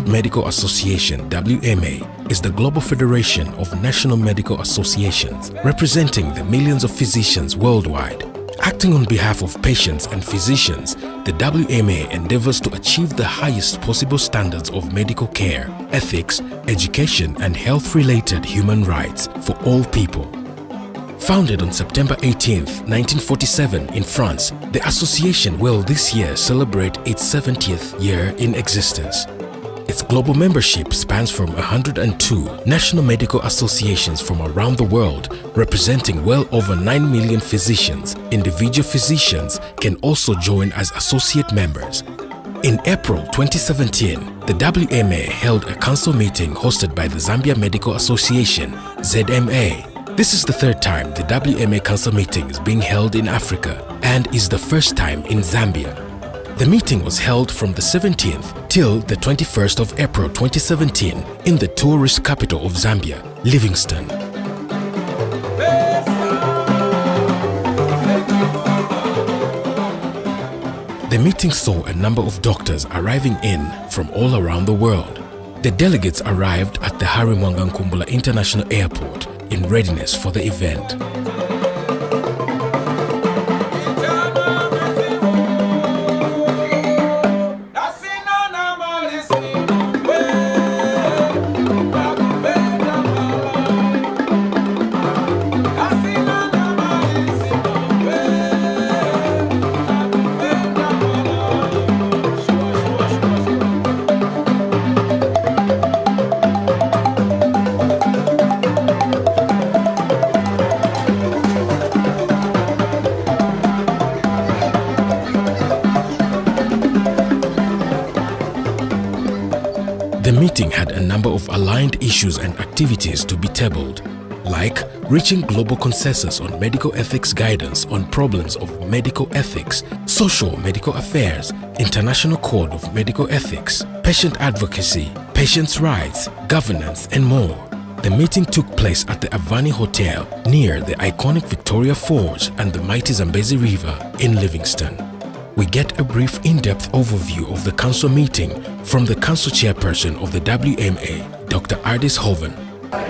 World Medical Association, WMA, is the global federation of national medical associations representing the millions of physicians worldwide. Acting on behalf of patients and physicians, the WMA endeavors to achieve the highest possible standards of medical care, ethics, education, and health-related human rights for all people. Founded on September 18, 1947 in France, the association will this year celebrate its 70th year in existence. Its global membership spans from 102 national medical associations from around the world, representing well over 9 million physicians. Individual physicians can also join as associate members. In April 2017, the WMA held a council meeting hosted by the Zambia Medical Association, ZMA. This is the third time the WMA Council meeting is being held in Africa and is the first time in Zambia. The meeting was held from the 17th till the 21st of April 2017 in the tourist capital of Zambia, Livingstone. The meeting saw a number of doctors arriving in from all around the world. The delegates arrived at the Harry Mwangankumbula International Airport in readiness for the event. The meeting had a number of aligned issues and activities to be tabled, like reaching global consensus on medical ethics guidance on problems of medical ethics, social medical affairs, international code of medical ethics, patient advocacy, patients' rights, governance, and more. The meeting took place at the Avani Hotel near the iconic Victoria Falls and the mighty Zambezi River in Livingstone. We get a brief in-depth overview of the council meeting from the council chairperson of the WMA, Dr. Ardis Hoven.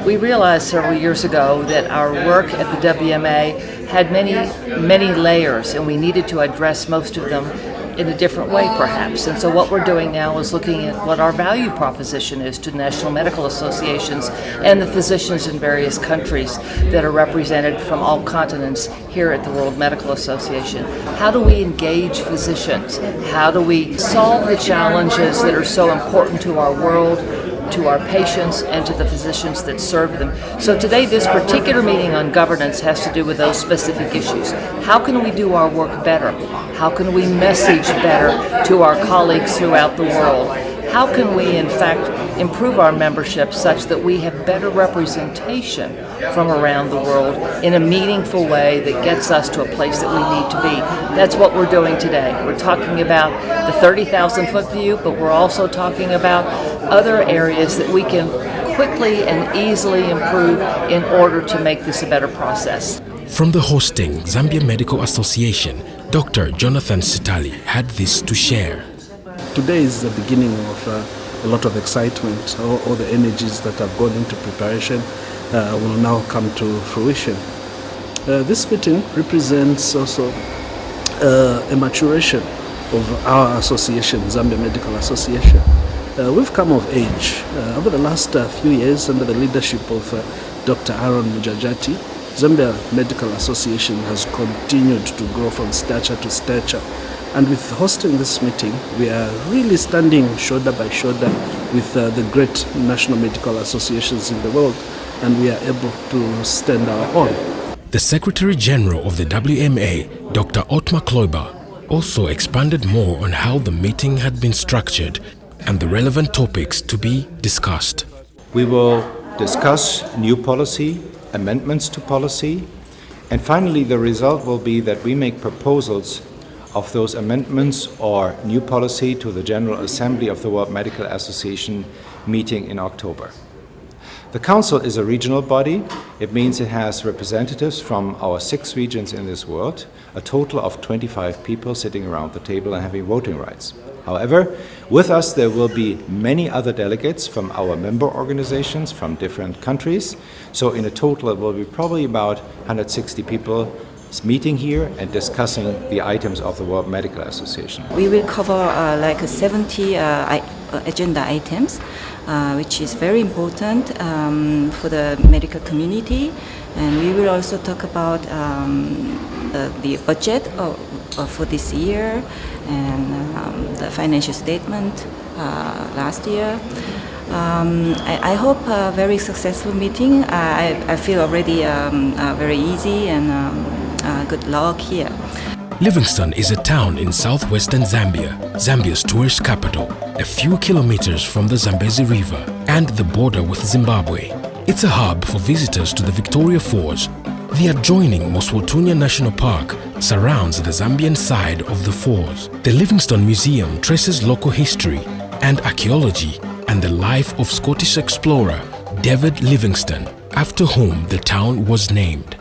We realized several years ago that our work at the WMA had many layers, and we needed to address most of them in a different way perhaps. And so what we're doing now is looking at what our value proposition is to national medical associations and the physicians in various countries that are represented from all continents here at the World Medical Association. How do we engage physicians? How do we solve the challenges that are so important to our world, to our patients, and to the physicians that serve them? So today, this particular meeting on governance has to do with those specific issues. How can we do our work better? How can we message better to our colleagues throughout the world? How can we, in fact, improve our membership such that we have better representation from around the world in a meaningful way that gets us to a place that we need to be? That's what we're doing today. We're talking about the 30,000-foot view, but we're also talking about other areas that we can quickly and easily improve in order to make this a better process. From the hosting Zambia Medical Association, Dr. Jonathan Sitali had this to share. Today is the beginning of a lot of excitement. All the energies that have gone into preparation will now come to fruition. This meeting represents also a maturation of our association, Zambia Medical Association. We've come of age. Over the last few years, under the leadership of Dr. Aaron Mujajati, Zambia Medical Association has continued to grow from stature to stature. And with hosting this meeting, we are really standing shoulder by shoulder with the great national medical associations in the world, and we are able to stand our own. The Secretary General of the WMA, Dr. Otmar Kloiber, also expanded more on how the meeting had been structured and the relevant topics to be discussed. We will discuss new policy, amendments to policy, and finally the result will be that we make proposals of those amendments or new policy to the General Assembly of the World Medical Association meeting in October. The Council is a regional body. It means it has representatives from our 6 regions in this world, a total of 25 people sitting around the table and having voting rights. However, with us there will be many other delegates from our member organizations from different countries. So in a total it will be probably about 160 people meeting here and discussing the items of the World Medical Association. We will cover like 70 agenda items, which is very important for the medical community. And we will also talk about the budget for this year and the financial statement last year. I hope a very successful meeting. I feel already very easy and good luck here. Livingstone is a town in southwestern Zambia, Zambia's tourist capital, a few kilometers from the Zambezi River and the border with Zimbabwe. It's a hub for visitors to the Victoria Falls. The adjoining Moswotunya National Park surrounds the Zambian side of the falls. The Livingstone Museum traces local history and archaeology and the life of Scottish explorer David Livingstone, after whom the town was named.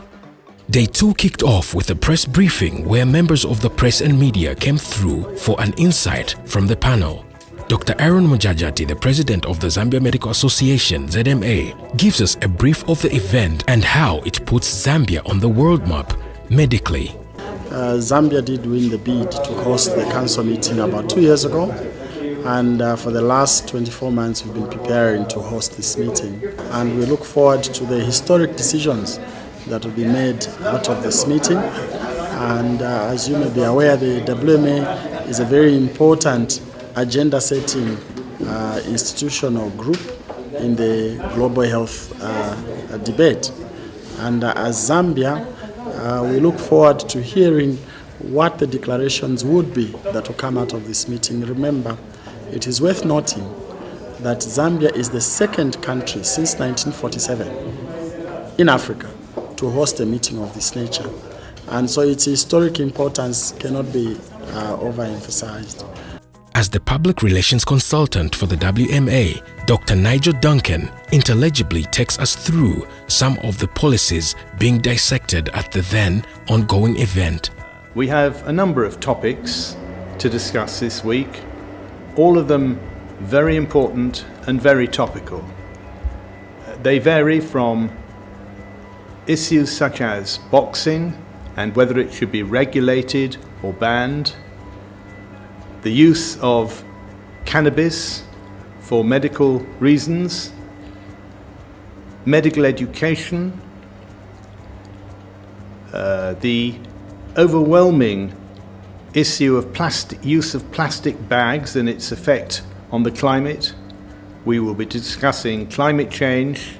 Day 2 kicked off with a press briefing where members of the press and media came through for an insight from the panel. Dr. Aaron Mujajati, the president of the Zambia Medical Association, ZMA, gives us a brief of the event and how it puts Zambia on the world map medically. Zambia did win the bid to host the council meeting about 2 years ago, and for the last 24 months we've been preparing to host this meeting, and we look forward to the historic decisions that will be made out of this meeting. And as you may be aware, the WMA is a very important agenda-setting institution or group in the global health debate. And as Zambia, we look forward to hearing what the declarations would be that will come out of this meeting. Remember, it is worth noting that Zambia is the second country since 1947 in Africa to host a meeting of this nature. And so its historic importance cannot be overemphasized. As the public relations consultant for the WMA, Dr. Nigel Duncan intelligibly takes us through some of the policies being dissected at the then ongoing event. We have a number of topics to discuss this week, all of them very important and very topical. They vary from issues such as boxing and whether it should be regulated or banned, the use of cannabis for medical reasons, medical education, the overwhelming issue of use of plastic bags and its effect on the climate. We will be discussing climate change,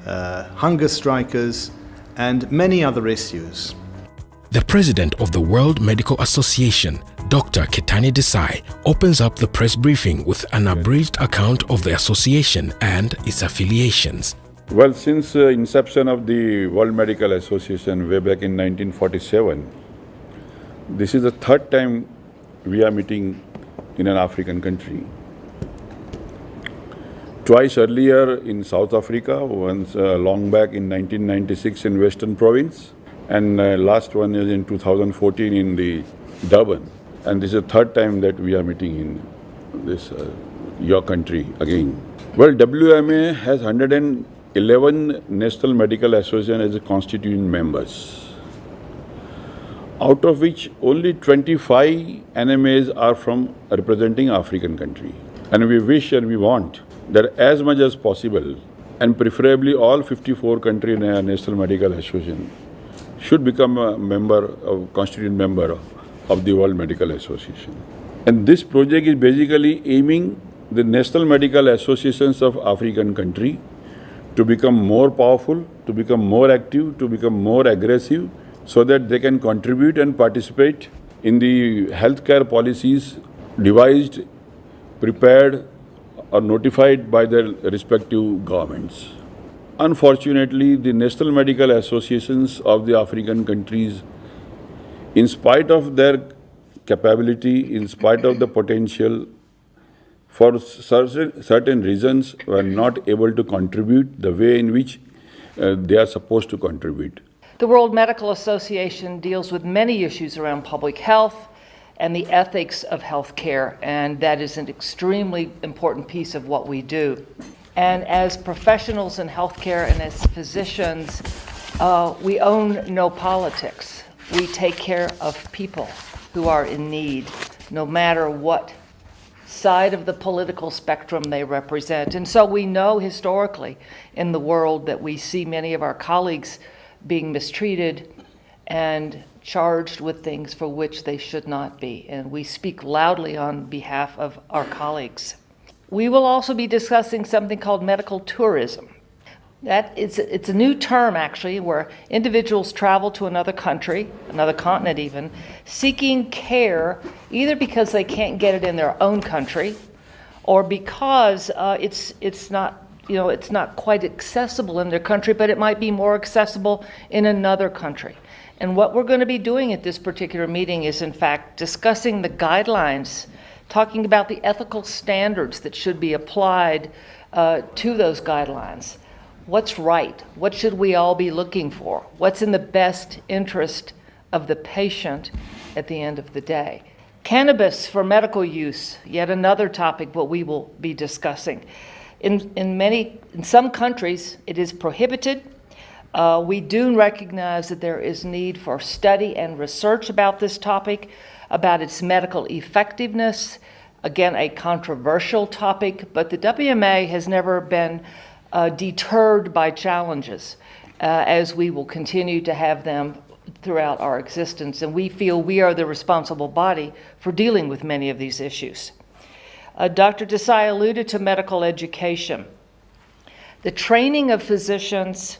hunger strikers, and many other issues. The president of the World Medical Association, Dr. Ketani Desai, opens up the press briefing with an abridged account of the association and its affiliations. Well, since inception of the World Medical Association way back in 1947, this is the third time we are meeting in an African country. Twice earlier in South Africa, once long back in 1996 in Western Province, and last one is in 2014 in the Durban. And this is the third time that we are meeting in this your country again. Well, WMA has 111 National Medical Associations as constituent members, out of which only 25 NMAs are from representing African country. And we wish and we want that as much as possible, and preferably all 54 countries in a National Medical Association should become a member, a constituent member of the World Medical Association. And this project is basically aiming the National Medical Associations of African country to become more powerful, to become more active, to become more aggressive, so that they can contribute and participate in the healthcare policies devised, prepared, or notified by their respective governments. Unfortunately, the National Medical Associations of the African countries, in spite of their capability, in spite of the potential, for certain reasons, were not able to contribute the way in which they are supposed to contribute. The World Medical Association deals with many issues around public health and the ethics of healthcare, and that is an extremely important piece of what we do. And as professionals in healthcare and as physicians, we own no politics. We take care of people who are in need, no matter what side of the political spectrum they represent. And so we know historically in the world that we see many of our colleagues being mistreated and charged with things for which they should not be. And we speak loudly on behalf of our colleagues. We will also be discussing something called medical tourism. It's a new term, actually, where individuals travel to another country, another continent even, seeking care either because they can't get it in their own country or because it's not quite accessible in their country, but it might be more accessible in another country. And what we're going to be doing at this particular meeting is, in fact, discussing the guidelines, talking about the ethical standards that should be applied to those guidelines. What's right? What should we all be looking for? What's in the best interest of the patient at the end of the day? Cannabis for medical use, yet another topic what we will be discussing. In some countries, it is prohibited. We do recognize that there is need for study and research about this topic, about its medical effectiveness. Again, a controversial topic, but the WMA has never been deterred by challenges, as we will continue to have them throughout our existence. And we feel we are the responsible body for dealing with many of these issues. Dr. Desai alluded to medical education. The training of physicians,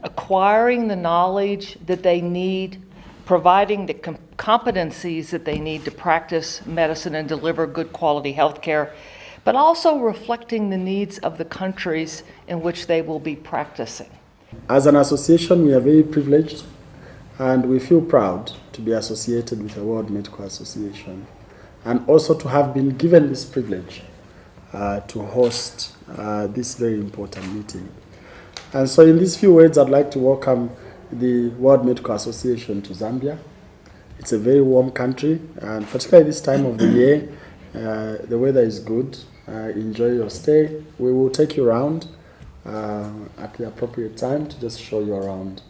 acquiring the knowledge that they need, providing the competencies that they need to practice medicine and deliver good quality health care, but also reflecting the needs of the countries in which they will be practicing. As an association, we are very privileged and we feel proud to be associated with the World Medical Association and also to have been given this privilege to host this very important meeting. And so in these few words, I'd like to welcome the World Medical Association to Zambia. It's a very warm country, and particularly this time of the year, the weather is good. Enjoy your stay. We will take you around at the appropriate time to just show you around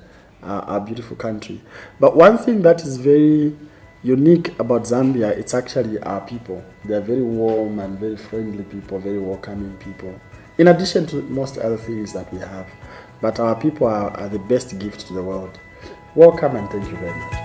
our beautiful country. But one thing that is very unique about Zambia, it's actually our people. They're very warm and very friendly people, very welcoming people, in addition to most other things that we have. But our people are the best gift to the world. Welcome and thank you very much.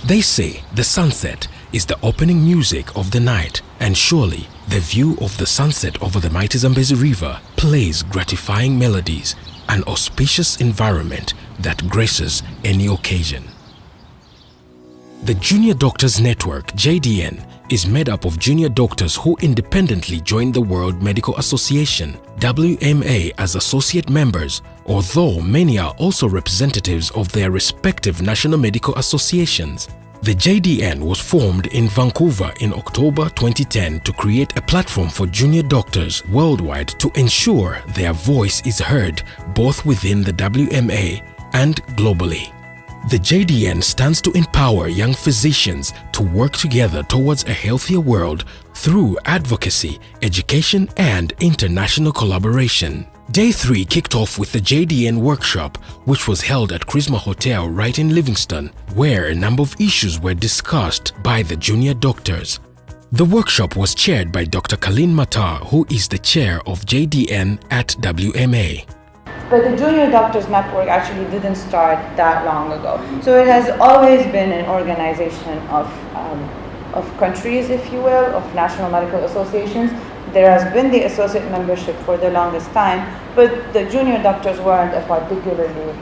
They say the sunset is the opening music of the night, and surely the view of the sunset over the mighty Zambezi River plays gratifying melodies, an auspicious environment that graces any occasion. The Junior Doctors Network, JDN, is made up of junior doctors who independently joined the World Medical Association, WMA, as associate members, although many are also representatives of their respective national medical associations. The JDN was formed in Vancouver in October 2010 to create a platform for junior doctors worldwide to ensure their voice is heard both within the WMA and globally. The JDN stands to empower young physicians to work together towards a healthier world through advocacy, education, and international collaboration. Day 3 kicked off with the JDN workshop, which was held at Chrisma Hotel right in Livingstone, where a number of issues were discussed by the junior doctors. The workshop was chaired by Dr. Kalin Matar, who is the chair of JDN at WMA. But the Junior Doctors Network actually didn't start that long ago. So it has always been an organization of countries, if you will, of national medical associations. There has been the associate membership for the longest time, but the junior doctors weren't a particularly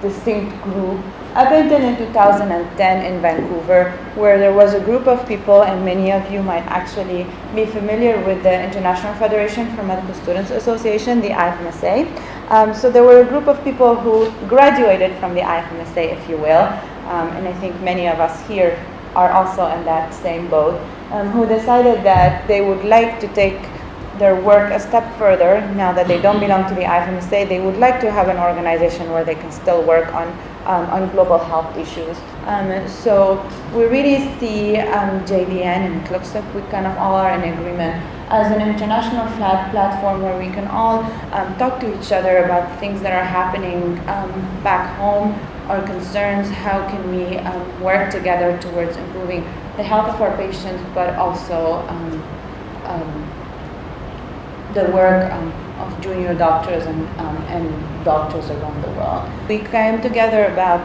distinct group up until in 2010 in Vancouver, where there was a group of people, and many of you might actually be familiar with the International Federation for Medical Students Association, the IFMSA. So there were a group of people who graduated from the IFMSA, if you will, and I think many of us here are also in that same boat, who decided that they would like to take their work a step further. Now that they don't belong to the IFMSA, they would like to have an organization where they can still work on global health issues. So we really see JDN, and it looks like we kind of all are in agreement, as an international platform where we can all talk to each other about things that are happening back home, our concerns, how can we work together towards improving the health of our patients, but also the work of junior doctors and doctors around the world. We came together about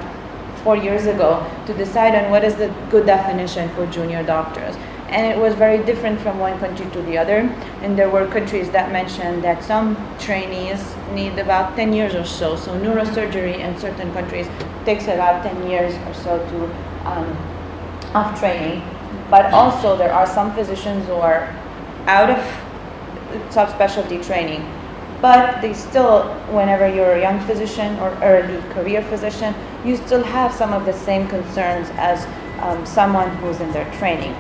4 years ago to decide on what is the good definition for junior doctors. And it was very different from one country to the other. And there were countries that mentioned that some trainees need about 10 years or so. So neurosurgery in certain countries takes about 10 years or so of training. But also there are some physicians who are out of subspecialty training, but they still, whenever you're a young physician or early career physician, you still have some of the same concerns as someone who's in their training.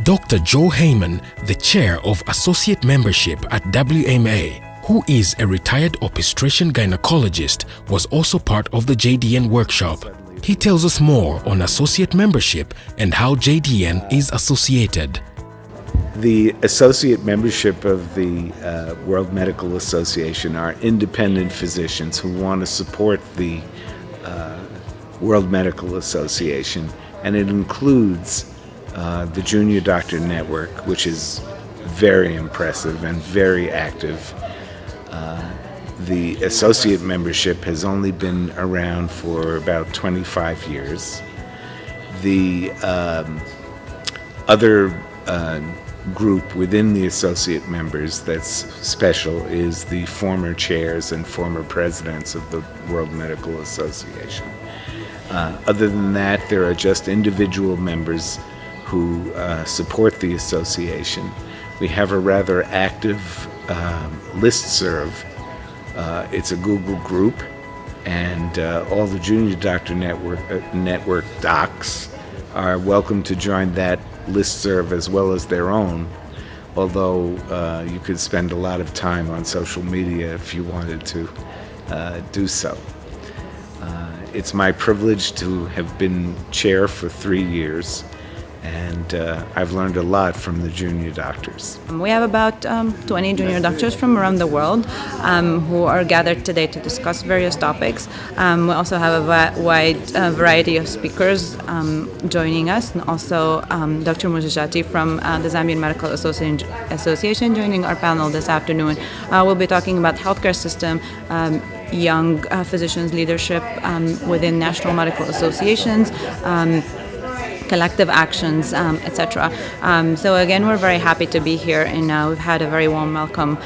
Dr. Joe Heyman, the chair of Associate Membership at WMA, who is a retired obstetrician gynecologist, was also part of the JDN workshop. He tells us more on Associate Membership and how JDN is associated. The associate membership of the World Medical Association are independent physicians who want to support the World Medical Association, and it includes the Junior Doctor Network, which is very impressive and very active. The associate membership has only been around for about 25 years. The other group within the associate members that's special is the former chairs and former presidents of the World Medical Association. Other than that, there are just individual members who support the association. We have a rather active listserv. It's a Google group, and all the Junior Doctor Network docs are welcome to join that listserv as well as their own, although you could spend a lot of time on social media if you wanted to do so. It's my privilege to have been chair for 3 years, and I've learned a lot from the junior doctors. We have about 20 junior doctors from around the world who are gathered today to discuss various topics. We also have a wide variety of speakers joining us, and also Dr. Mujajati from the Zambian Medical Association joining our panel this afternoon. We'll be talking about healthcare system, young physicians leadership within national medical associations, collective actions, etc. So again, we're very happy to be here, and we've had a very warm welcome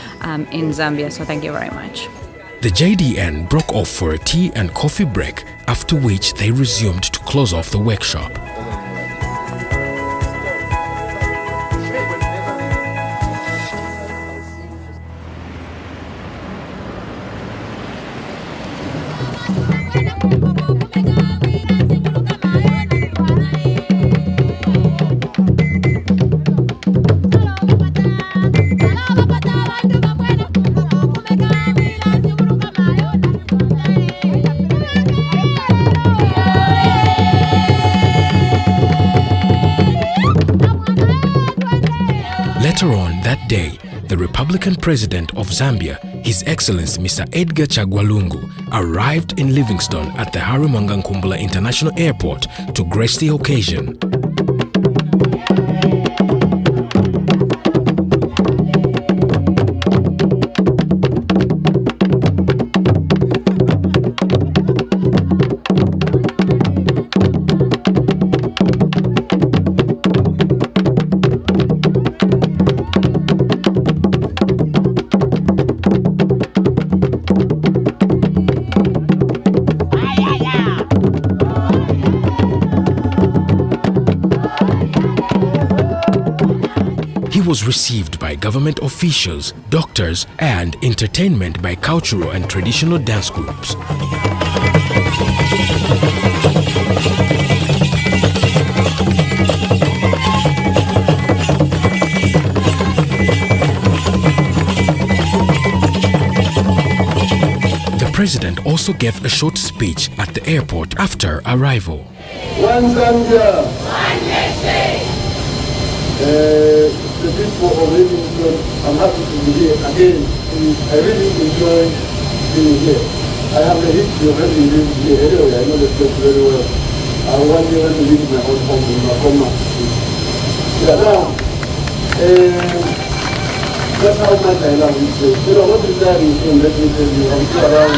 in Zambia, so thank you very much. The JDN broke off for a tea and coffee break, after which they resumed to close off the workshop. Later on that day, the Republican President of Zambia, His Excellency Mr. Edgar Chagwalungu, arrived in Livingstone at the Harry Mangankumbula International Airport to grace the occasion. was received by government officials, doctors, and entertainment by cultural and traditional dance groups. The president also gave a short speech at the airport after arrival. One Zambia, one nation. The people of Livingstone, I'm happy to be here again. I really enjoy being here. I have a history of having lived here anyway. I know the place very well. I one day went to live in my own home in Makoma. Yeah, now, that's how much I love this place. You know, what is that in film? Let me tell you, I'm still around.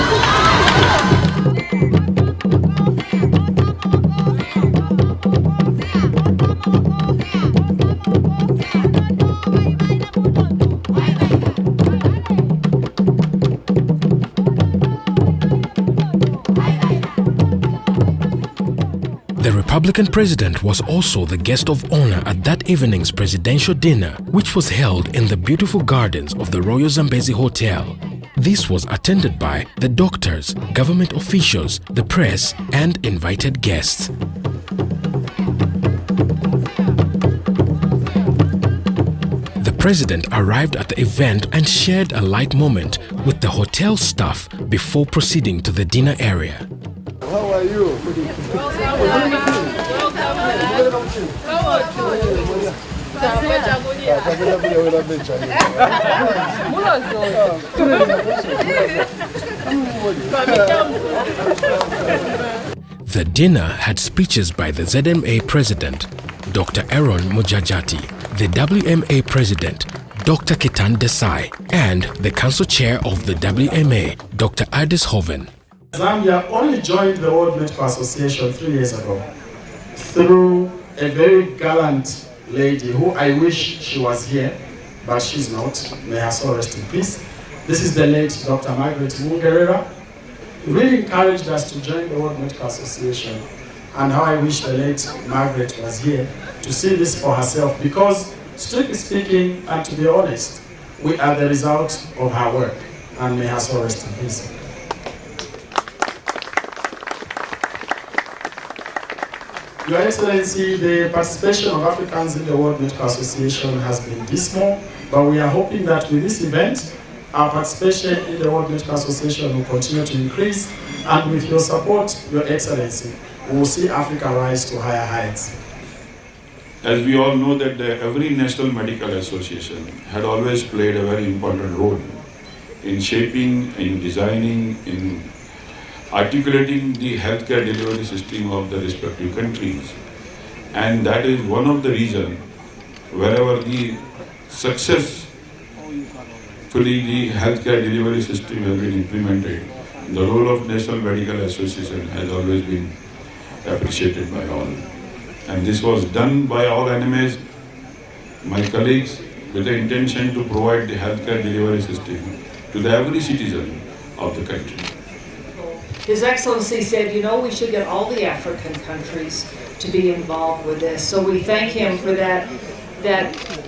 The Republican president was also the guest of honor at that evening's presidential dinner, which was held in the beautiful gardens of the Royal Zambezi Hotel. This was attended by the doctors, government officials, the press, and invited guests. The president arrived at the event and shared a light moment with the hotel staff before proceeding to the dinner area. How are you? The dinner had speeches by the ZMA president, Dr. Aaron Mujajati, the WMA president, Dr. Ketan Desai, and the council chair of the WMA, Dr. Ardis Hoven. Zambia only joined the World Medical Association 3 years ago through a very gallant lady who I wish she was here, but she's not. May her soul rest in peace. This is the late Dr. Margaret Mungerera, who really encouraged us to join the World Medical Association, and how I wish the late Margaret was here to see this for herself, because strictly speaking, and to be honest, we are the result of her work, and may her soul rest in peace. Your Excellency, the participation of Africans in the World Medical Association has been dismal, but we are hoping that with this event, our participation in the World Medical Association will continue to increase, and with your support, Your Excellency, we will see Africa rise to higher heights. As we all know that every National Medical Association had always played a very important role in shaping, in designing, in articulating the healthcare delivery system of the respective countries. And that is one of the reasons wherever the successfully the healthcare delivery system has been implemented, the role of National Medical Association has always been appreciated by all. And this was done by all NMAs, my colleagues, with the intention to provide the healthcare delivery system to every citizen of the country. His Excellency said, you know, we should get all the African countries to be involved with this. So we thank him for that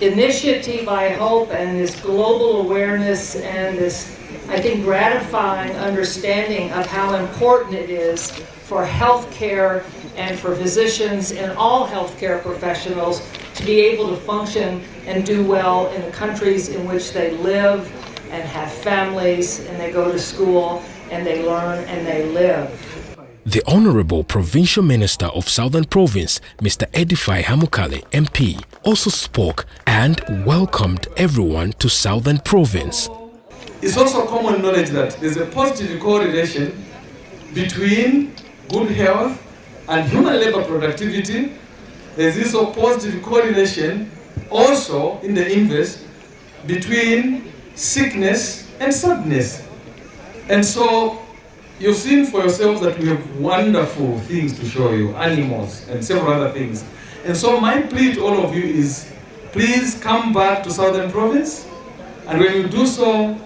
initiative, I hope, and this global awareness and this, I think, gratifying understanding of how important it is for healthcare and for physicians and all healthcare professionals to be able to function and do well in the countries in which they live and have families and they go to school and they learn and they live. The Honorable Provincial Minister of Southern Province, Mr. Edify Hamukale, MP, also spoke and welcomed everyone to Southern Province. It's also common knowledge that there's a positive correlation between good health and human labor productivity. There's this positive correlation also in the inverse between sickness and sadness. And so you've seen for yourselves that we have wonderful things to show you, animals and several other things. And so my plea to all of you is, please come back to Southern Province, and when you do so,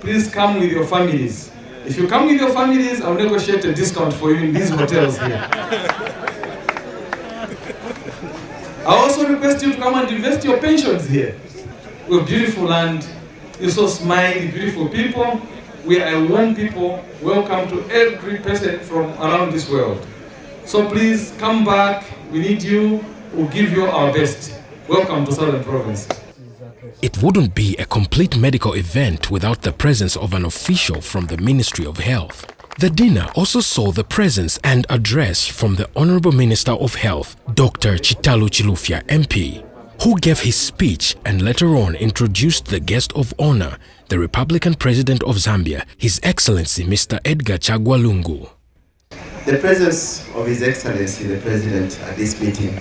please come with your families. If you come with your families, I'll negotiate a discount for you in these hotels here. I also request you to come and invest your pensions here. We have beautiful land, you're so smiley, beautiful people. We are a warm people. Welcome to every person from around this world. So please come back. We need you. We'll give you our best. Welcome to Southern Province. It wouldn't be a complete medical event without the presence of an official from the Ministry of Health. The dinner also saw the presence and address from the Honorable Minister of Health, Dr. Chitalu Chilufya MP, who gave his speech and later on introduced the guest of honor, the Republican President of Zambia, His Excellency Mr. Edgar Chagwa Lungu. The presence of His Excellency the President at this meeting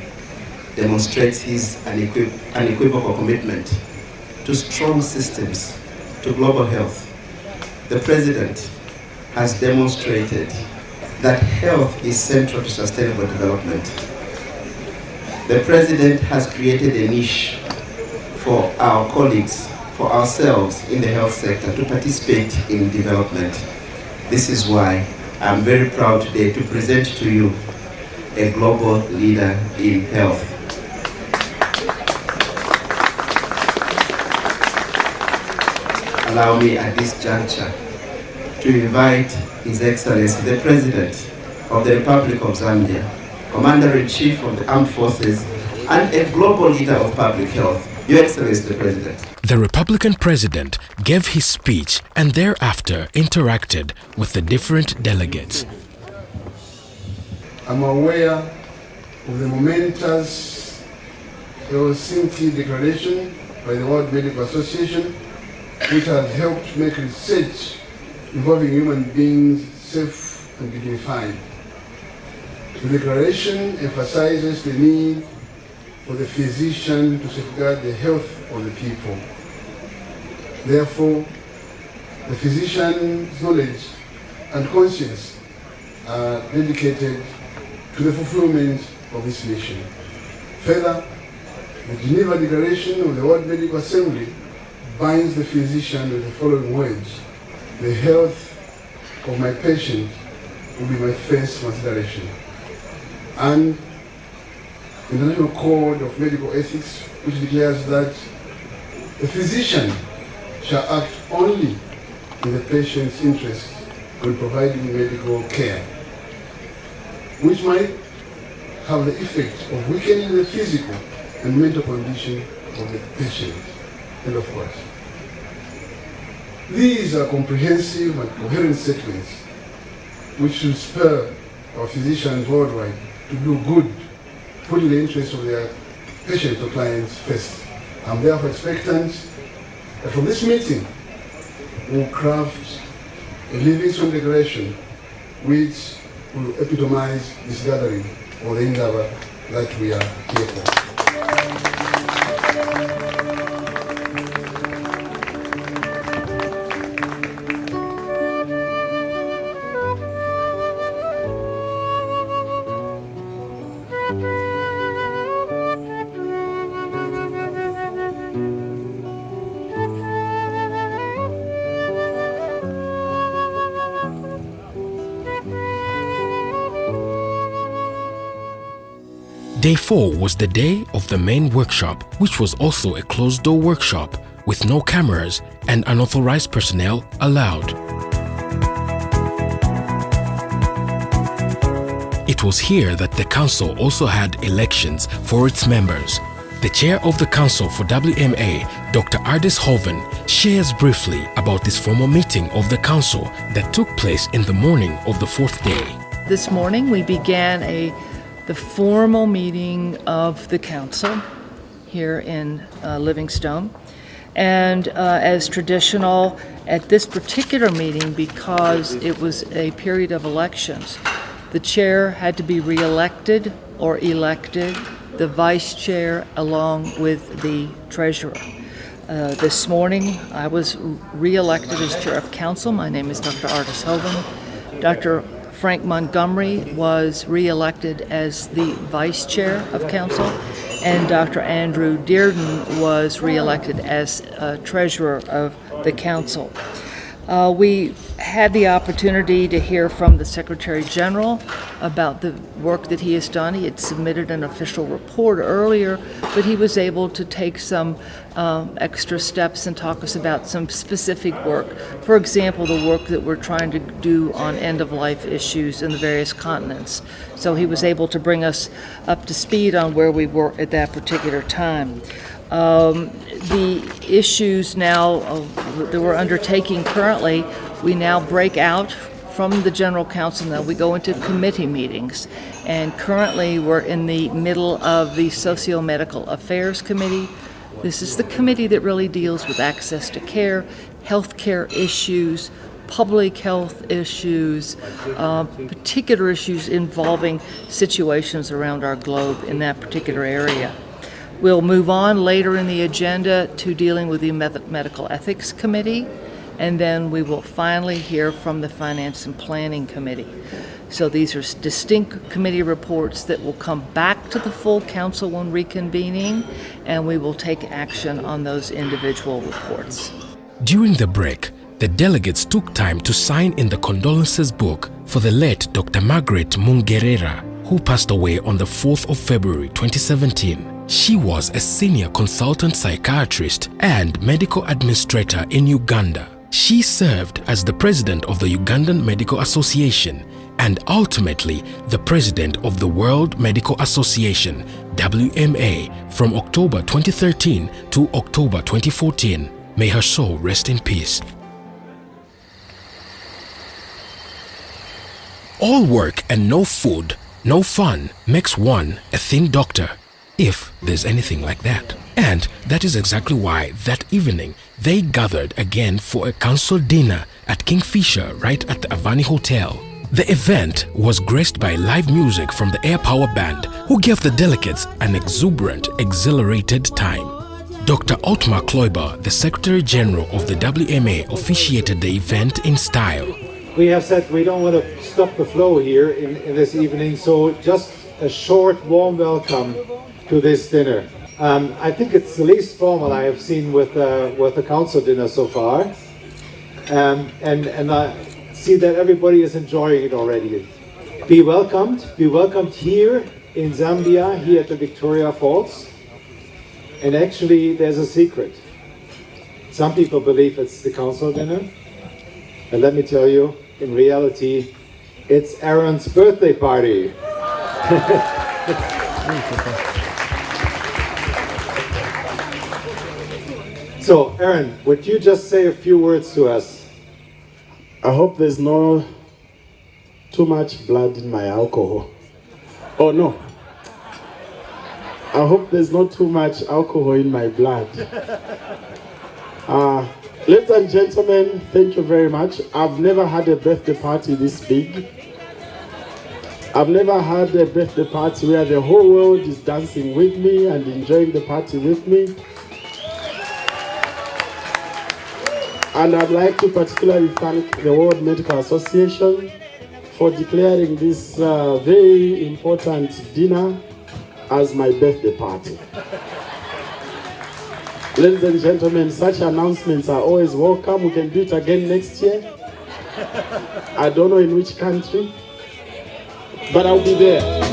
demonstrates his unequivocal commitment to strong systems, to global health. The President has demonstrated that health is central to sustainable development. The President has created a niche for our colleagues, for ourselves in the health sector to participate in development. This is why I'm very proud today to present to you a global leader in health. Allow me at this juncture to invite His Excellency the President of the Republic of Zambia, Commander-in-Chief of the Armed Forces, and a global leader of public health, Your Excellency the President. The Republican President gave his speech and thereafter interacted with the different delegates. I'm aware of the momentous Helsinki Declaration by the World Medical Association, which has helped make research involving human beings safe and dignified. The declaration emphasizes the need for the physician to safeguard the health of the people. Therefore, the physician's knowledge and conscience are dedicated to the fulfillment of this mission. Further, the Geneva Declaration of the World Medical Assembly binds the physician with the following words: the health of my patient will be my first consideration. And the International Code of Medical Ethics, which declares that the physician shall act only in the patient's interest when providing medical care, which might have the effect of weakening the physical and mental condition of the patient. End of course. These are comprehensive and coherent statements which should spur our physicians worldwide to do good, putting the interests of their patients or clients first. I'm therefore expectant that from this meeting we'll craft a Livingstone Declaration which will epitomize this gathering or the endeavor that we are here for. Day 4 was the day of the main workshop, which was also a closed-door workshop with no cameras and unauthorized personnel allowed. It was here that the council also had elections for its members. The chair of the council for WMA, Dr. Ardis Hoven, shares briefly about this formal meeting of the council that took place in the morning of the 4th day. This morning we began the formal meeting of the council here in Livingstone. And as traditional at this particular meeting, because it was a period of elections, the chair had to be re-elected or elected, the vice chair along with the treasurer. This morning I was re-elected as chair of council. My name is Dr. Ardis Hoven. Dr. Frank Montgomery was re-elected as the vice chair of council, and Dr. Andrew Dearden was re-elected as treasurer of the council. We had the opportunity to hear from the Secretary General about the work that he has done. He had submitted an official report earlier, but he was able to take some extra steps and talk us about some specific work. For example, the work that we're trying to do on end-of-life issues in the various continents. So he was able to bring us up to speed on where we were at that particular time. The issues now that we're undertaking currently, we now break out from the General Council. Now we go into committee meetings, and currently we're in the middle of the Socio-Medical Affairs Committee. This is the committee that really deals with access to care, healthcare issues, public health issues, particular issues involving situations around our globe in that particular area. We'll move on later in the agenda to dealing with the Medical Ethics Committee, and then we will finally hear from the Finance and Planning Committee. So these are distinct committee reports that will come back to the full council when reconvening, and we will take action on those individual reports. During the break, the delegates took time to sign in the condolences book for the late Dr. Margaret Mungerera, who passed away on the 4th of February 2017. She was a senior consultant psychiatrist and medical administrator in Uganda. She served as the president of the Ugandan Medical Association and ultimately the president of the World Medical Association, WMA, from October 2013 to October 2014. May her soul rest in peace. All work and no food, no fun makes one a thin doctor, if there's anything like that. And that is exactly why that evening they gathered again for a council dinner at Kingfisher right at the Avani Hotel. The event was graced by live music from the Air Power Band, who gave the delegates an exuberant, exhilarated time. Dr. Otmar Kloiber, the Secretary General of the WMA, officiated the event in style. We have said we don't want to stop the flow here in this evening, so just a short warm welcome to this dinner. I think it's the least formal I have seen with the council dinner so far, and I see that everybody is enjoying it already. Be welcomed here in Zambia, here at the Victoria Falls. And actually, there's a secret. Some people believe it's the council dinner, and let me tell you, in reality, it's Aaron's birthday party. So, Aaron, would you just say a few words to us? I hope there's no too much blood in my alcohol. Oh no. I hope there's not too much alcohol in my blood. Ladies and gentlemen, thank you very much. I've never had a birthday party this big. I've never had a birthday party where the whole world is dancing with me and enjoying the party with me. And I'd like to particularly thank the World Medical Association for declaring this very important dinner as my birthday party. Ladies and gentlemen, such announcements are always welcome. We can do it again next year. I don't know in which country, but I'll be there.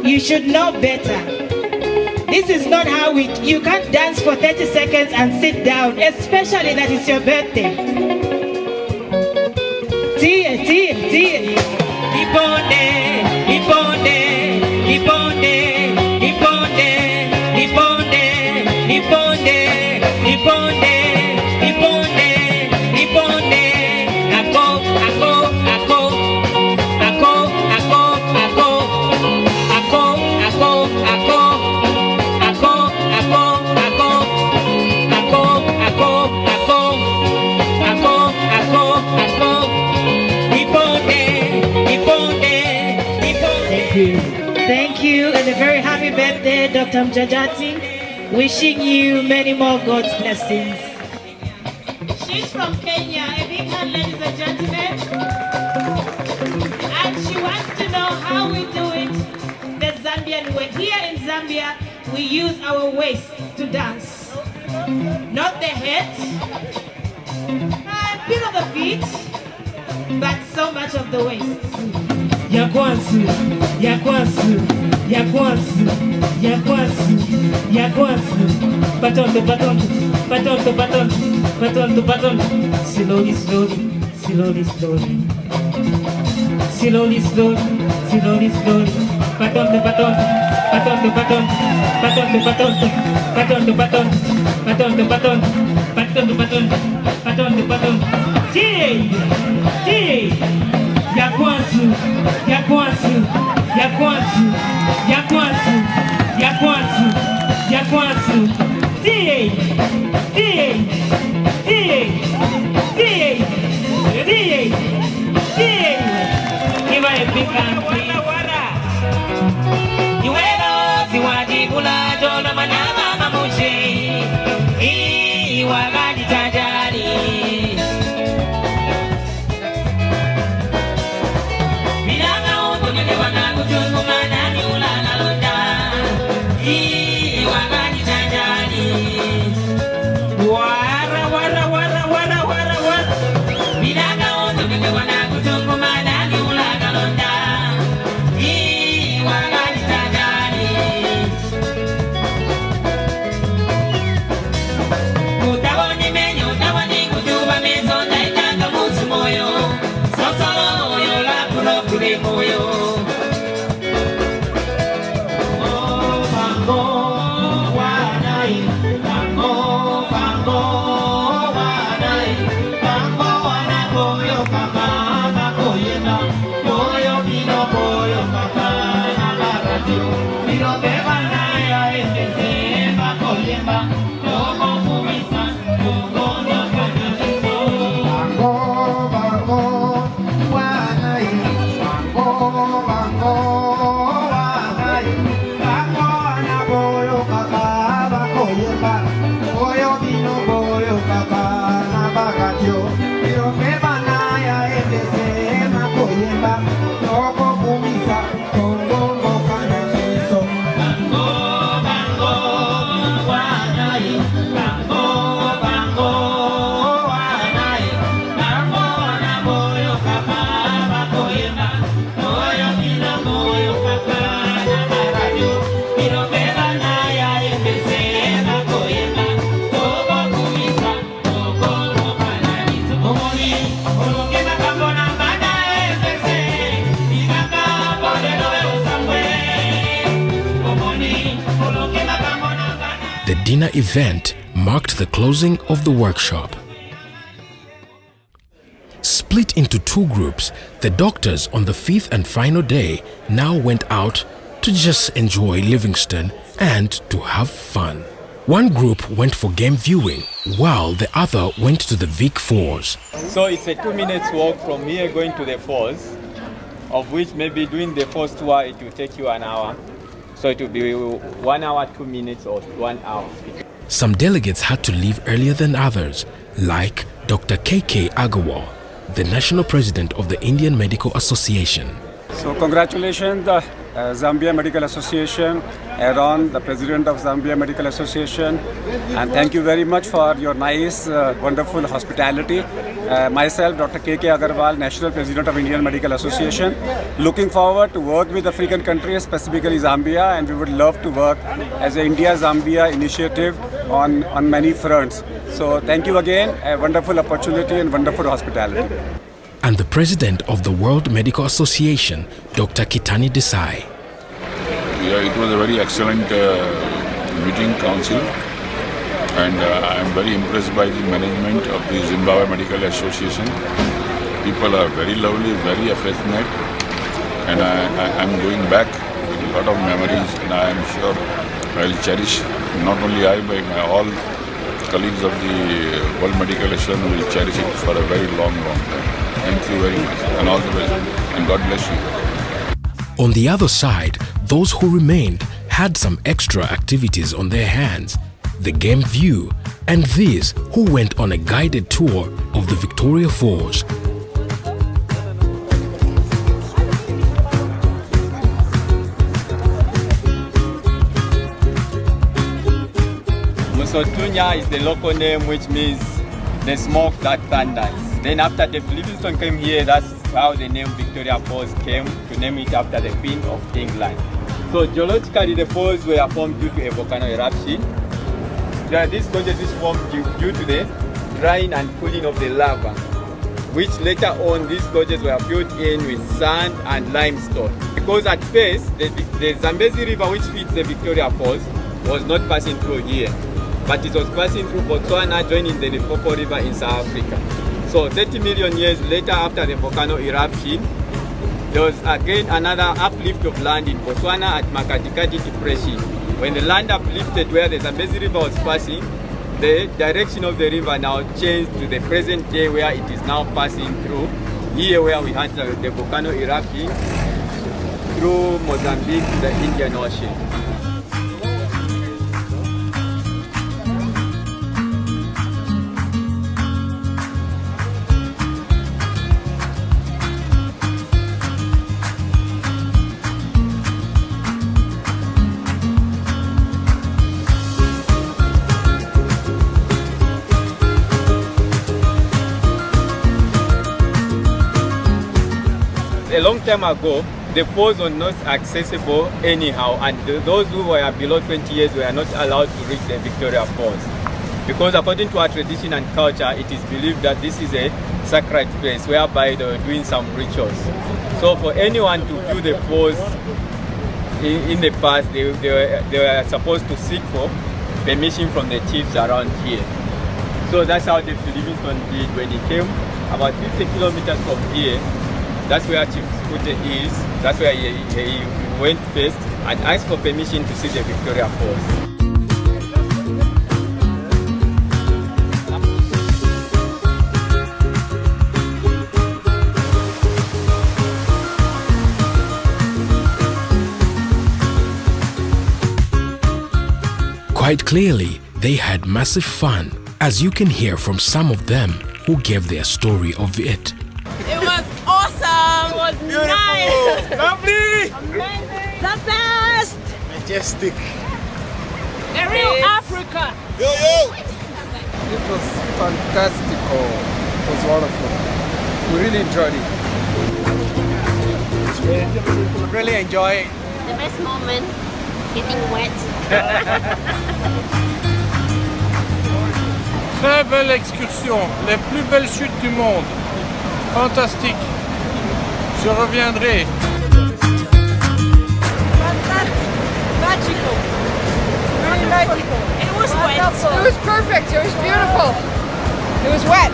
You should know better. This is not how you can't dance for 30 seconds and sit down, especially that it's your birthday. Tie. Iponde. you and a very happy birthday, Dr. Mjajati. Wishing you many more God's blessings. She's from Kenya. A big hand, ladies and gentlemen. And she wants to know how we do it the Zambian way. Here in Zambia, we use our waist to dance. Not the head, a bit of the feet, but so much of the waist. Yakwansu, yakwansu, yakwansu, yakwansu, yakwansu. Baton to baton, baton to baton, baton to baton. Slowly, slowly, slowly, slowly. Slowly, slowly, slowly, slowly. Baton to baton, baton to baton, baton to baton, baton to baton, baton to baton, baton to baton, baton to baton. Hey, hey. Yakwansu, yakwansu, yakwansu, yakwansu, yakwansu, yakwansu. Hey, hey, hey, hey, hey, hey. Give her a big hand, please. The dinner event marked the closing of the workshop. Split into two groups, the doctors on the fifth and final day now went out to just enjoy Livingstone and to have fun. One group went for game viewing, while the other went to the Vic Falls. So it's a 2 minutes walk from here going to the falls, of which maybe doing the first tour it will take you an hour. So it will be 1 hour, 2 minutes or 1 hour. Some delegates had to leave earlier than others, like Dr. K.K. Agarwal, the national president of the Indian Medical Association. So congratulations, the Zambia Medical Association, Aaron, the president of Zambia Medical Association, and thank you very much for your nice, wonderful hospitality. Myself, Dr. K.K. Agarwal, National President of Indian Medical Association, looking forward to work with African countries, specifically Zambia, and we would love to work as an India-Zambia initiative on many fronts. So thank you again, a wonderful opportunity and wonderful hospitality. And the president of the World Medical Association, Dr. Kitani Desai. Yeah, it was a very excellent meeting, council, and I am very impressed by the management of the Zimbabwe Medical Association. People are very lovely, very affectionate, and I am going back with a lot of memories, and I am sure I will cherish, not only I, but all colleagues of the World Medical Association will cherish it for a very long, long time. Thank you very much, and all the best, and God bless you. On the other side, those who remained had some extra activities on their hands, the game view, and these who went on a guided tour of the Victoria Falls. Musotunya is the local name, which means the smoke that thunders. Then after the Livingstone came here, that's how the name Victoria Falls came, to name it after the Queen of England. So geologically, the falls were formed due to a volcano eruption. These gorges is formed due to the drying and cooling of the lava, which later on these gorges were filled in with sand and limestone. Because at first, the Zambezi River, which feeds the Victoria Falls, was not passing through here, but it was passing through Botswana, joining the Limpopo River in South Africa. So 30 million years later, after the volcano eruption, there was again another uplift of land in Botswana at Makatikati Depression. When the land uplifted where the Zambezi River was passing, the direction of the river now changed to the present day where it is now passing through here, where we had the volcano erupting through Mozambique to the Indian Ocean. A long time ago, the falls were not accessible anyhow, and those who were below 20 years were not allowed to reach the Victoria Falls. Because according to our tradition and culture, it is believed that this is a sacred place whereby they were doing some rituals. So for anyone to view the falls in the past, they were supposed to seek for permission from the chiefs around here. So that's how the Livingstone did when he came about 50 kilometers from here. That's where Chief Scooter is. That's where he went first and asked for permission to see the Victoria Falls. Quite clearly, they had massive fun, as you can hear from some of them who gave their story of it. It was awesome! It was beautiful! Nice! Lovely! Amazing! The best! Majestic! The real Africa! Yo, yo! It was fantastic. It was wonderful. We really enjoyed it. Really enjoyed it. The best moment, getting wet. Très belle excursion, les plus belles chutes du monde. Fantastique. Je reviendrai. Fantastic. Magical. Really magical. It was wet. It was perfect. It was beautiful. It was wet.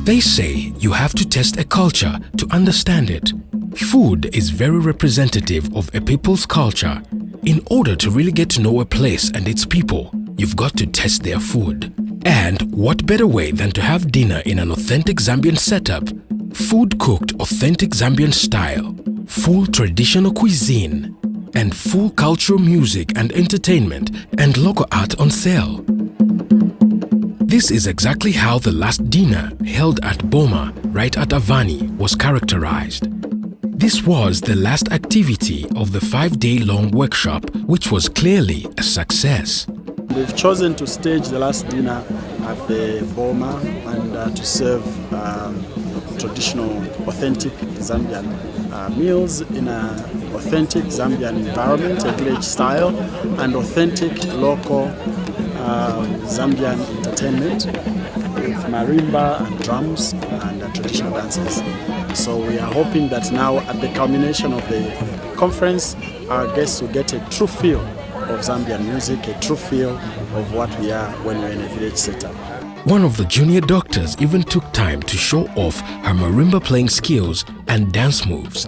They say you have to test a culture to understand it. Food is very representative of a people's culture. In order to really get to know a place and its people, you've got to test their food. And what better way than to have dinner in an authentic Zambian setup? Food cooked authentic Zambian style, full traditional cuisine, and full cultural music and entertainment and local art on sale. This is exactly how the last dinner held at Boma, right at Avani, was characterized. This was the last activity of the 5-day-long workshop, which was clearly a success. We've chosen to stage the last dinner at the Boma and to serve traditional, authentic Zambian meals in an authentic Zambian environment, a village style, and authentic local Zambian entertainment with marimba and drums and traditional dances. So we are hoping that now at the culmination of the conference, our guests will get a true feel of Zambian music, a true feel of what we are when we're in a village setup. One of the junior doctors even took time to show off her marimba playing skills and dance moves.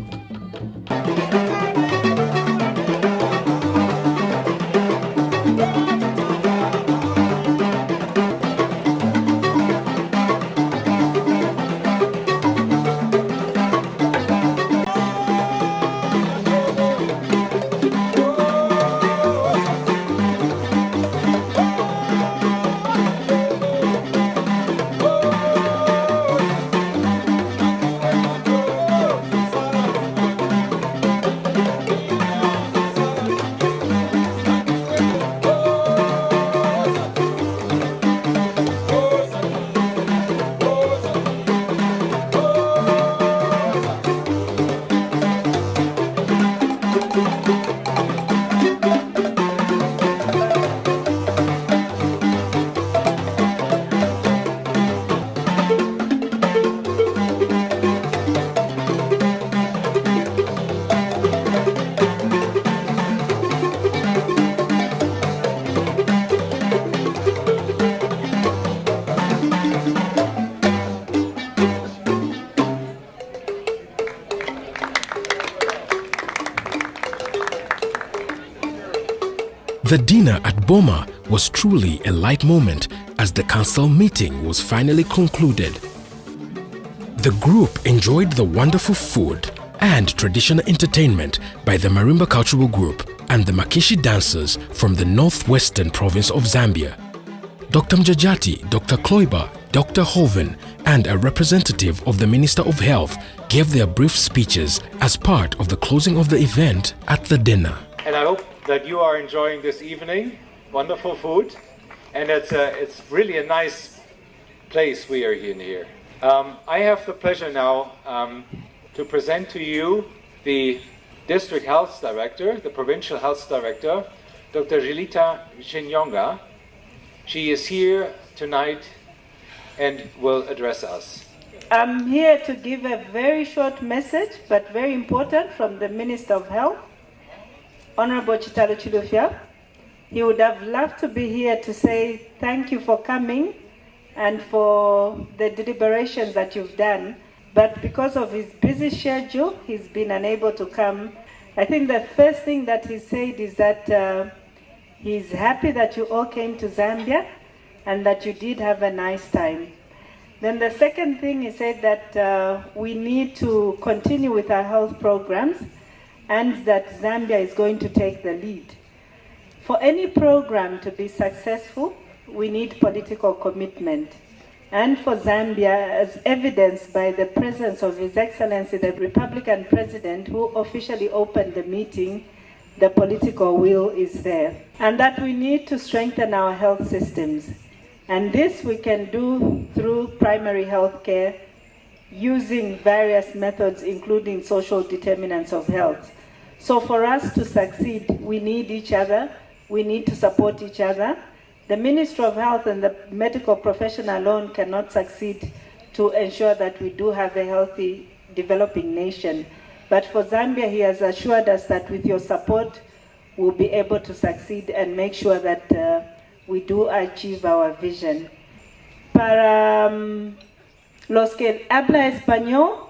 The dinner at Boma was truly a light moment as the council meeting was finally concluded. The group enjoyed the wonderful food and traditional entertainment by the Marimba Cultural Group and the Makishi dancers from the northwestern province of Zambia. Dr. Mjajati, Dr. Kloiber, Dr. Hoven, and a representative of the Minister of Health gave their brief speeches as part of the closing of the event at the dinner. And I hope that you are enjoying this evening. Wonderful food, and it's really a nice place we are in here. I have the pleasure now to present to you the District Health Director, the Provincial Health Director, Dr. Jilita Chinyonga. She is here tonight and will address us. I'm here to give a very short message, but very important, from the Minister of Health, Honorable Chitalo Chilufya. He would have loved to be here to say thank you for coming and for the deliberations that you've done, but because of his busy schedule, he's been unable to come. I think the first thing that he said is that he's happy that you all came to Zambia and that you did have a nice time. Then the second thing, he said that we need to continue with our health programs and that Zambia is going to take the lead. For any program to be successful, we need political commitment. And for Zambia, as evidenced by the presence of His Excellency, the Republican President, who officially opened the meeting, the political will is there. And that we need to strengthen our health systems. And this we can do through primary health care, using various methods, including social determinants of health. So for us to succeed, we need each other, we need to support each other. The Ministry of Health and the medical profession alone cannot succeed to ensure that we do have a healthy, developing nation. But for Zambia, he has assured us that with your support, we'll be able to succeed and make sure that we do achieve our vision. Para los que habla español,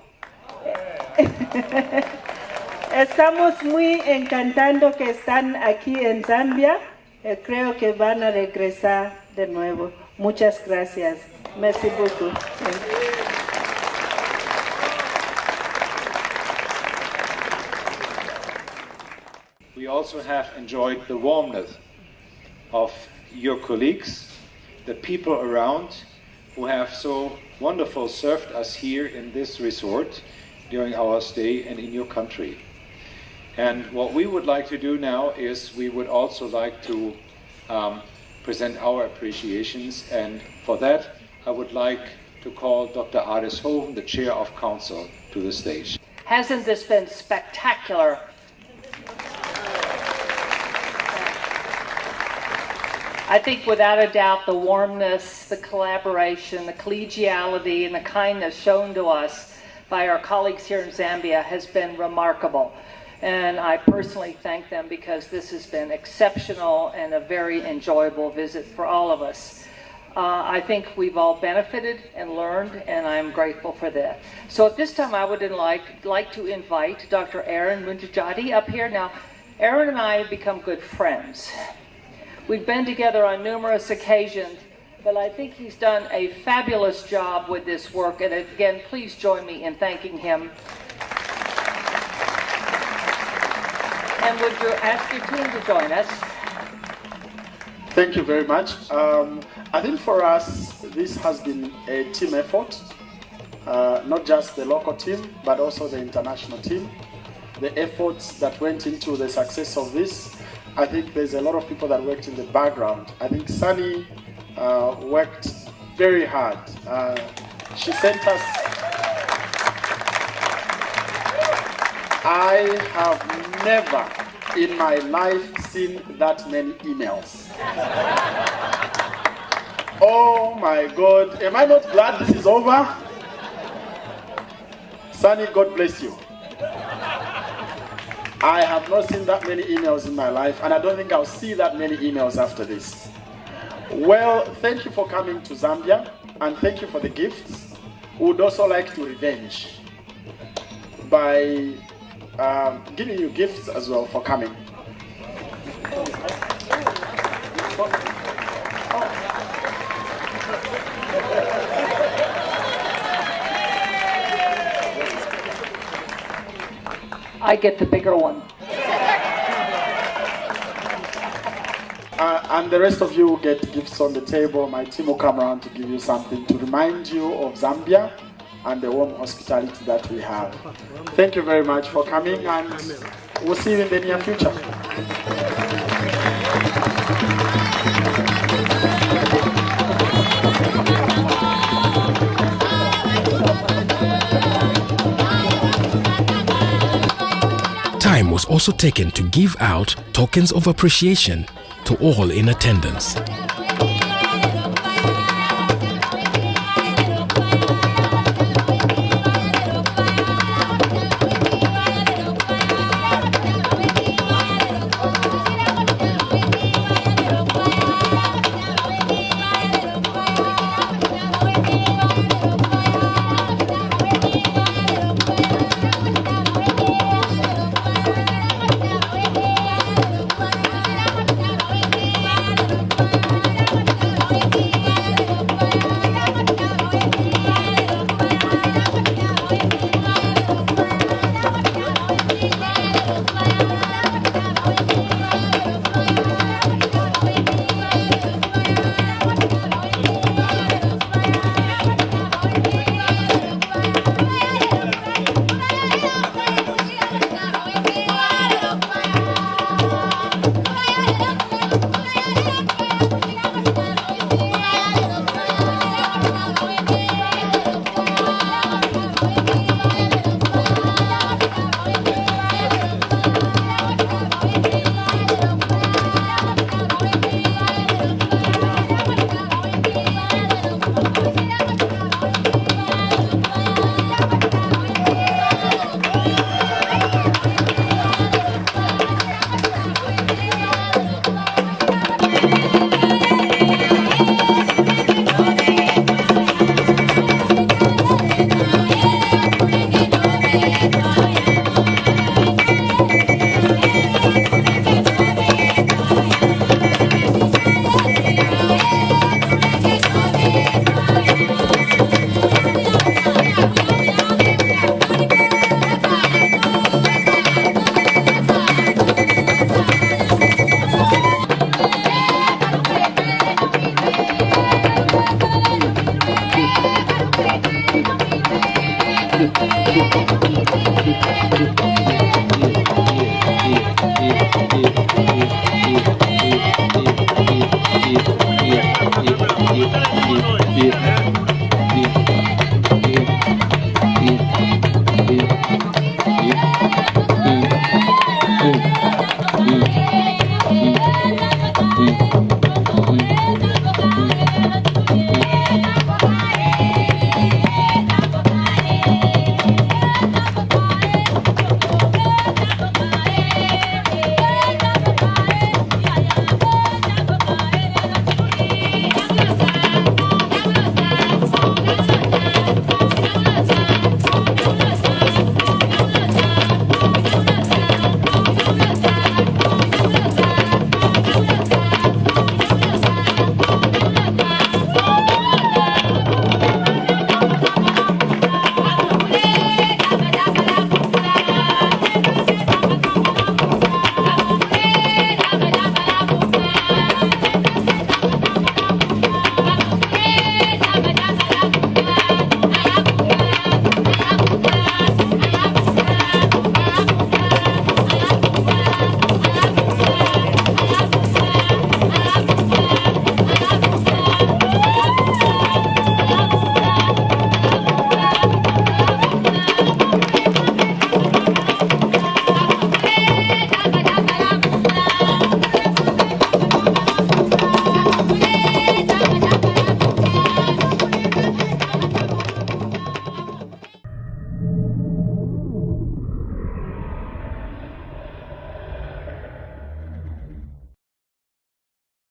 estamos muy encantando que están aquí en Zambia. Creo que van a regresar de nuevo. Muchas gracias. Merci beaucoup. We also have enjoyed the warmth of your colleagues, the people around who have so wonderful served us here in this resort during our stay and in your country. And what we would like to do now is we would also like to present our appreciations, and for that I would like to call Dr. Aris Hoven, the Chair of Council, to the stage. Hasn't this been spectacular? I think without a doubt the warmness, the collaboration, the collegiality, and the kindness shown to us by our colleagues here in Zambia has been remarkable. And I personally thank them because this has been exceptional and a very enjoyable visit for all of us. I think we've all benefited and learned, and I'm grateful for that. So at this time I would like to invite Dr. Aaron Munjajati up here. Now, Aaron and I have become good friends. We've been together on numerous occasions, but I think he's done a fabulous job with this work. And again, please join me in thanking him. And would you ask your team to join us? Thank you very much. I think for us, this has been a team effort, not just the local team, but also the international team. The efforts that went into the success of this, I think there's a lot of people that worked in the background. I think Sunny worked very hard. She sent us, I have never in my life seen that many emails. Oh my God, am I not glad this is over? Sunny, God bless you. I have not seen that many emails in my life, and I don't think I'll see that many emails after this. Well, thank you for coming to Zambia, and thank you for the gifts. We would also like to revenge by giving you gifts as well for coming. I get the bigger one. And the rest of you will get gifts on the table. My team will come around to give you something to remind you of Zambia and the warm hospitality that we have. Thank you very much for coming, and we'll see you in the near future. Time was also taken to give out tokens of appreciation to all in attendance. Yeah.